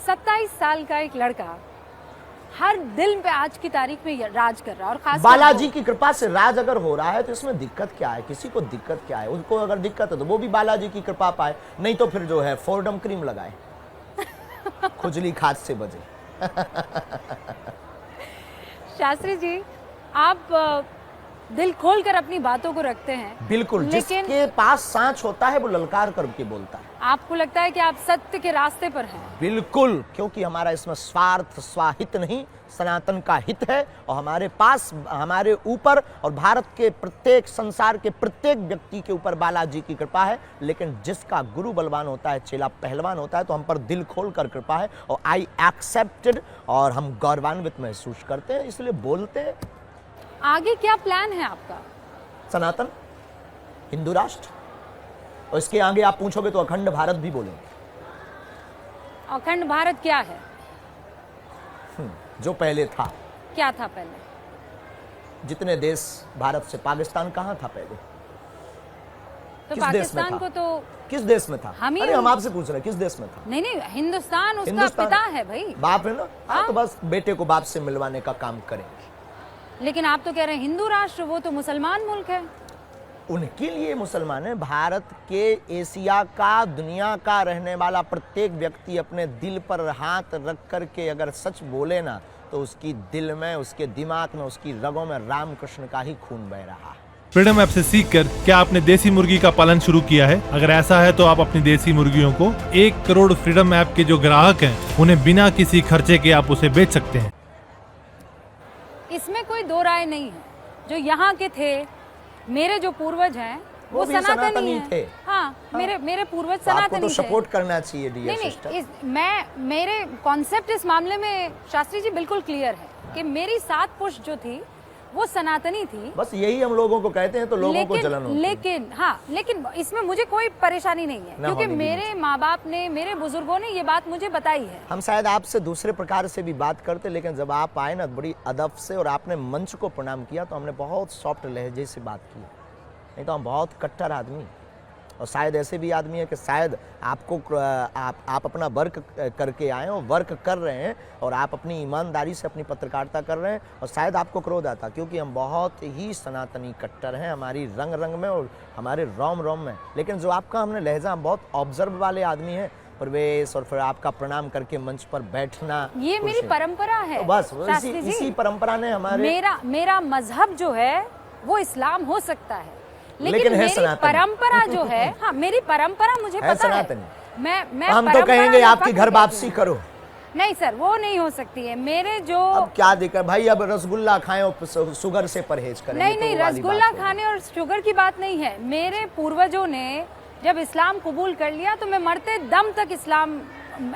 27 साल का एक लड़का हर दिल पे आज की तारीख में राज कर रहा है, और खास बालाजी की कृपा से राज अगर हो रहा है तो इसमें दिक्कत क्या है? किसी को दिक्कत क्या है? उनको अगर दिक्कत है तो वो भी बालाजी की कृपा पाए, नहीं तो फिर जो है फोर्डम क्रीम लगाए, खुजली खाद से बजे। शास्त्री जी, आप दिल खोल कर अपनी बातों को रखते हैं। बिल्कुल, जिसके पास सांच होता है वो ललकार करके बोलता है। आपको लगता है कि आप सत्य के रास्ते पर हैं? बिल्कुल, क्योंकि हमारा इसमें स्वार्थ स्वाहित नहीं, सनातन का हित है। और हमारे पास, हमारे ऊपर और भारत के प्रत्येक, संसार के प्रत्येक व्यक्ति के ऊपर बालाजी की कृपा है। लेकिन जिसका गुरु बलवान होता है, चेला पहलवान होता है, तो हम पर दिल खोल कर कृपा है और आई एक्सेप्टेड, और हम गौरवान्वित महसूस करते हैं, इसलिए बोलते हैं। आगे क्या प्लान है आपका? सनातन, हिंदू राष्ट्र, और इसके आगे आप पूछोगे तो अखंड भारत भी बोलेंगे। अखंड भारत क्या है? जो पहले था। क्या था पहले? जितने देश भारत से, पाकिस्तान कहाँ था पहले? तो किस देश में पाकिस्तान था? को तो किस देश में था? अरे हम आपसे पूछ रहे हैं किस देश में था? नहीं, हिंदुस्तान उसका पिता है भाई, बाप है ना। हाँ, तो बस बेटे को बाप से मिलवाने का काम करेंगे। लेकिन आप तो कह रहे हैं हिंदू राष्ट्र, वो तो मुसलमान मुल्क है। उनके लिए मुसलमान है। भारत के, एशिया का, दुनिया का रहने वाला प्रत्येक व्यक्ति अपने दिल पर हाथ रख करके अगर सच बोले ना, तो उसकी दिल में, उसके दिमाग में, उसकी रगों में रामकृष्ण का ही खून बह रहा है। फ्रीडम ऐप से सीखकर क्या आपने देसी मुर्गी का पालन शुरू किया है? अगर ऐसा है तो आप अपनी देसी मुर्गियों को 1 करोड़ फ्रीडम ऐप के जो ग्राहक हैं उन्हें बिना किसी खर्चे के आप उसे बेच सकते हैं। इसमें कोई दो राय नहीं है। जो यहाँ के थे, मेरे जो पूर्वज हैं, वो भी सनातनी थे। हाँ, मेरे पूर्वज सनातनी तो थे। सपोर्ट करना चाहिए डियर सिस्टर। मेरे कॉन्सेप्ट इस मामले में शास्त्री जी बिल्कुल क्लियर है कि मेरी 7 पुश्त जो थी वो सनातनी थी। बस यही हम लोगों को कहते हैं तो लोगों को जलन होती है। लेकिन इसमें मुझे कोई परेशानी नहीं है, क्योंकि मेरे माँ बाप ने, मेरे बुजुर्गों ने ये बात मुझे बताई है। हम शायद आपसे दूसरे प्रकार से भी बात करते, लेकिन जब आप आए ना बड़ी अदब से और आपने मंच को प्रणाम किया, तो हमने बहुत सॉफ्ट लहजे से बात की। नहीं तो हम बहुत कट्टर आदमी, और शायद ऐसे भी आदमी है कि शायद आपको आप अपना वर्क करके आए हो, वर्क कर रहे हैं, और आप अपनी ईमानदारी से अपनी पत्रकारिता कर रहे हैं, और शायद आपको क्रोध आता, क्योंकि हम बहुत ही सनातनी कट्टर हैं, हमारी रंग रंग में और हमारे रोम रोम में। लेकिन जो आपका हमने लहजा, हम बहुत ऑब्जर्व वाले आदमी हैं, प्रवेश और फिर आपका प्रणाम करके मंच पर बैठना, ये मेरी परंपरा है। तो बस इसी परंपरा ने हमारे, मेरा मजहब जो है वो इस्लाम हो सकता है, लेकिन मेरी परंपरा जो है, हाँ, मेरी परंपरा मुझे पता है। मैं हम तो कहेंगे आपकी घर वापसी करो। नहीं सर, वो नहीं हो सकती है। मेरे जो, अब क्या दिक्कत भाई, अब रसगुल्ला खाएं और शुगर से परहेज करें। नहीं, रसगुल्ला खाने और शुगर की बात नहीं है। मेरे पूर्वजों ने जब इस्लाम कबूल कर लिया, तो मैं मरते दम तक इस्लाम,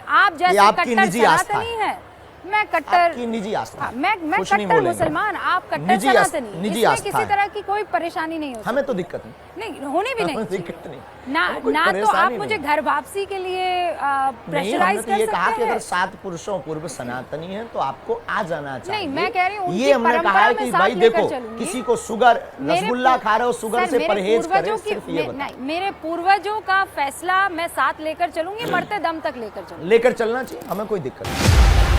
आप जैसे कट्टर सनातनी है, मैं कट्टर निजी आस्था, मैं कट्टर मुसलमान, आप कट्टर सनातनी, इसमें किसी तरह की कोई परेशानी नहीं हो। हमें तो दिक्कत नहीं होनी भी नहीं, दिक्कत नहीं ना तो आप मुझे घर वापसी के लिए प्रेशराइज कर सकते हैं। ये कहा कि अगर 7 पुरुषों पूर्व सनातनी है तो आपको आ जाना चाहिए। नहीं, मैं कह रही हूँ ये हमने कहा है कि भाई देखो, किसी को शुगर, रसगुल्ला खा रहे हो, शुगर से परहेज करें, सिर्फ ये बताओ। मेरे पूर्वजों का फैसला मैं साथ लेकर चलूंगी, मरते दम तक लेकर चलना चाहिए, हमें कोई दिक्कत नहीं।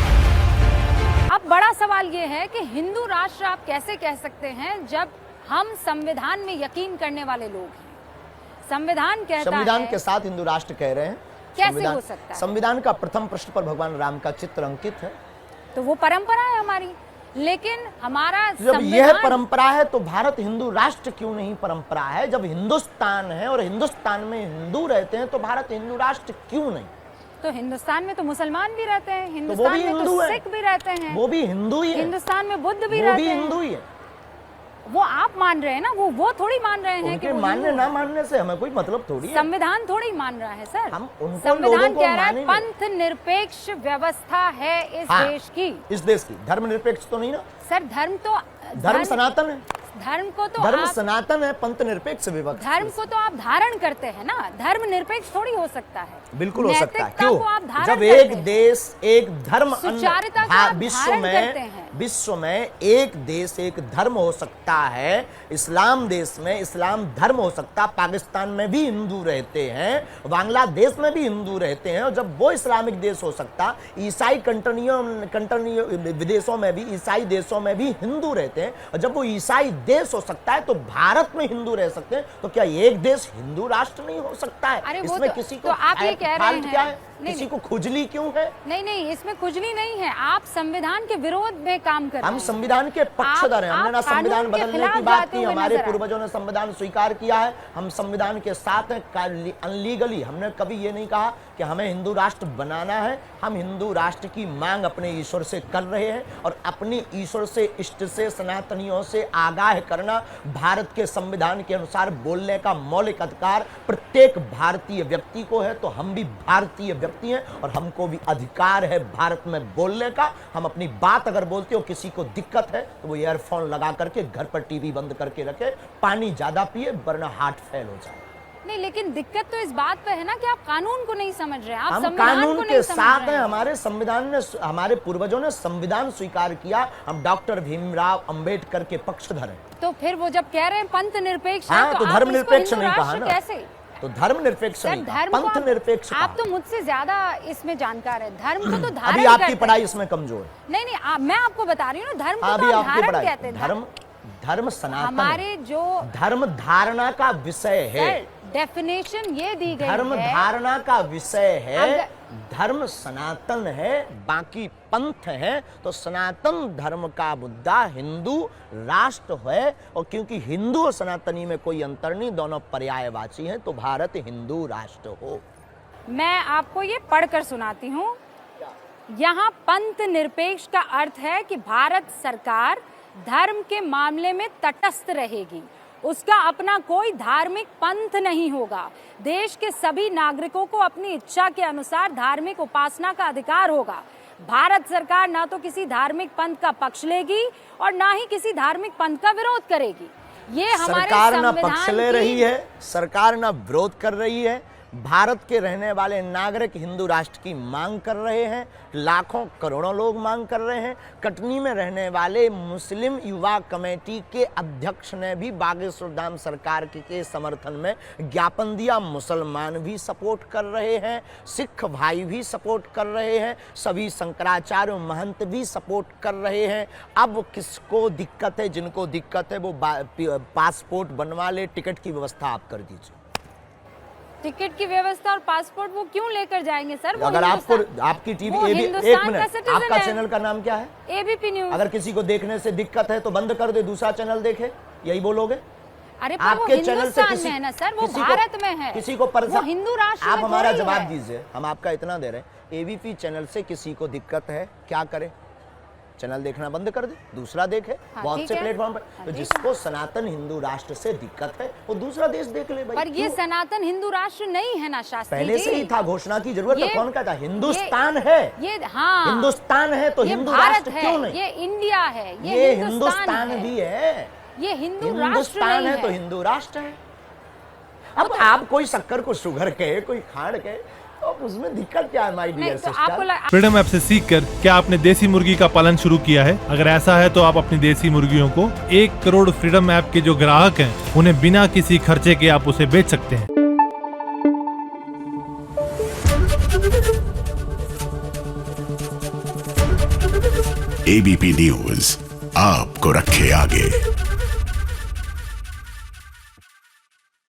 अब बड़ा सवाल ये है कि हिंदू राष्ट्र आप कैसे कह सकते हैं जब हम संविधान में यकीन करने वाले लोग हैं। संविधान कहता है, संविधान के साथ हिंदू राष्ट्र कह रहे हैं। कैसे हो सकता है? संविधान का प्रथम पृष्ठ पर भगवान राम का चित्र अंकित है, तो वो परंपरा है हमारी। लेकिन हमारा जब यह परंपरा है तो भारत हिंदू राष्ट्र क्यों नहीं परंपरा है? जब हिंदुस्तान है और हिंदुस्तान में हिंदू रहते हैं तो भारत हिंदू राष्ट्र क्यों नहीं? तो हिंदुस्तान में तो मुसलमान भी रहते हैं, हिंदुस्तान में तो सिख भी रहते हैं, वो भी हिंदू ही है, हिंदुस्तान में बुद्ध भी रहते हैं, हिंदू ही है। वो आप मान रहे हैं ना, वो थोड़ी मान रहे हैं कि मानने ना मानने से हमें कोई मतलब थोड़ी है। संविधान थोड़ी मान रहा है सर, हम उनको संविधान कह रहा है पंथ निरपेक्ष व्यवस्था है इस देश की। इस देश की धर्म निरपेक्ष तो नहीं ना सर? धर्म सनातन है, धर्म सनातन है, पंथ निरपेक्ष विभक्त। धर्म को तो आप धारण करते हैं ना, धर्म निरपेक्ष थोड़ी हो सकता है। बिल्कुल हो सकता है। क्यों? जब एक देश, एक धर्म विश्व में विश्व में एक देश एक धर्म हो सकता है, इस्लाम देश में इस्लाम धर्म हो सकता, पाकिस्तान में भी हिंदू रहते हैं, बांग्लादेश में भी हिंदू रहते हैं, और जब वो इस्लामिक देश हो सकता, ईसाई कंट्रियों विदेशों में भी, ईसाई देशों में भी हिंदू रहते हैं, और जब वो ईसाई देश हो सकता है तो भारत में हिंदू रह सकते हैं, तो क्या एक देश हिंदू राष्ट्र नहीं हो सकता है? इसमें किसी को आप ये कह रहे हैं क्या है? किसी को खुजली क्यों है? नहीं, इसमें खुजली नहीं है। आप संविधान के विरोध में काम कर रहे हैं। हम संविधान के पक्षधर हैं। हमने ना संविधान बदलने की बात की, हमारे पूर्वजों ने संविधान स्वीकार किया है, हम संविधान के साथ हैं। अनलीगली हमने कभी ये नहीं कहा कि हमें हिंदू राष्ट्र बनाना है। हम हिंदू राष्ट्र की मांग अपने ईश्वर से कर रहे हैं, और अपने ईश्वर से, इष्ट से, सनातनियों से आगाह करना भारत के संविधान के अनुसार बोलने का मौलिक अधिकार प्रत्येक भारतीय व्यक्ति को है। तो हम भी भारतीय व्यक्ति हैं, और हमको भी अधिकार है भारत में बोलने का। हम अपनी बात अगर बोलते हो, किसी को दिक्कत है तो वो ईयरफोन लगा करके घर पर टीवी बंद करके रखे, पानी ज्यादा पिए, वरना हार्ट फेल हो जाए। नहीं, लेकिन दिक्कत तो इस बात पे है ना कि आप कानून को नहीं समझ रहे हैं। आप हम कानून के साथ हैं। हमारे संविधान ने, हमारे पूर्वजों ने संविधान स्वीकार किया। हम डॉक्टर भीमराव अंबेडकर के पक्षधर हैं। तो फिर वो जब कह रहे हैं पंथ निरपेक्ष, हाँ, तो धर्मनिरपेक्ष नहीं कहा ना, कैसे? तो धर्मनिरपेक्ष नहीं, पंथ निरपेक्ष। आप तो मुझसे ज्यादा इसमें जानकार है। धर्म को तो धारण अभी आपकी पढ़ाई इसमें कमजोर है। नहीं, मैं आपको बता रही हूँ ना, धर्म को अभी तो आपकी धारण पढ़ाई, कहते हैं। धर्म सनातन, हमारे जो धर्म धारणा का विषय है। डेफिनेशन ये दी गई है, धर्म धारणा का विषय है। धर्म सनातन है, बाकी पंथ है। तो सनातन धर्म का मुद्दा हिंदू राष्ट्र है, और क्योंकि हिंदू और सनातनी में कोई अंतर नहीं, दोनों पर्यायवाची हैं, तो भारत हिंदू राष्ट्र हो। मैं आपको ये पढ़कर सुनाती हूँ। यहाँ पंथ निरपेक्ष का अर्थ है कि भारत सरकार धर्म के मामले में तटस्थ रहेगी। उसका अपना कोई धार्मिक पंथ नहीं होगा। देश के सभी नागरिकों को अपनी इच्छा के अनुसार धार्मिक उपासना का अधिकार होगा। भारत सरकार ना तो किसी धार्मिक पंथ का पक्ष लेगी और ना ही किसी धार्मिक पंथ का विरोध करेगी। ये हमारे सरकार ना पक्ष ले रही है, सरकार ना विरोध कर रही है। भारत के रहने वाले नागरिक हिंदू राष्ट्र की मांग कर रहे हैं, लाखों करोड़ों लोग मांग कर रहे हैं। कटनी में रहने वाले मुस्लिम युवा कमेटी के अध्यक्ष ने भी बागेश्वर धाम सरकार के समर्थन में ज्ञापन दिया। मुसलमान भी सपोर्ट कर रहे हैं, सिख भाई भी सपोर्ट कर रहे हैं, सभी शंकराचार्य महंत भी सपोर्ट कर रहे हैं। अब किसको दिक्कत है? जिनको दिक्कत है वो पासपोर्ट बनवा ले, टिकट की व्यवस्था आप कर दीजिए। टिकट की व्यवस्था और पासपोर्ट वो क्यों लेकर जाएंगे सर? अगर आपको आपकी टीवी एक मिनट, आपका चैनल का नाम क्या है? ABP news. अगर किसी को देखने से दिक्कत है तो बंद कर दे, दूसरा चैनल देखे, यही बोलोगे? अरे पर वो हिंदुस्तान में है ना सर, वो भारत में है। किसी को वो हिंदू राष्ट्र आप हमारा जवाब दीजिए, हम आपका इतना दे रहे हैं। एबीपी चैनल से किसी को दिक्कत है, क्या करे? चैनल देखना बंद कर दे, दूसरा देखे। बहुत से प्लेटफॉर्म पर। तो जिसको सनातन हिंदू राष्ट्र से दिक्कत है वो दूसरा देश देख ले भाई। पर ये सनातन हिंदू राष्ट्र नहीं है ना शास्त्री जी। पहले से ही था, घोषणा की जरूरत है। कौन कहता? हिंदुस्तान है। ये हाँ, हिंदुस्तान है तो हिंदू राष्ट्र क्यों नहीं? ये इंडिया है, ये हिंदुस्तान भी है। ये हिंदुस्तान है तो हिंदू राष्ट्र है। अब आप कोई शक्कर को शुगर कहे, कोई खांड कहे, तो उसमें दिक्कत क्या है my dear sister? Freedom app से सीखकर क्या आपने देसी मुर्गी का पालन शुरू किया है? अगर ऐसा है तो आप अपनी देसी मुर्गियों को 1 करोड़ फ्रीडम ऐप के जो ग्राहक हैं उन्हें बिना किसी खर्चे के आप उसे बेच सकते हैं। एबीपी न्यूज आपको रखे आगे।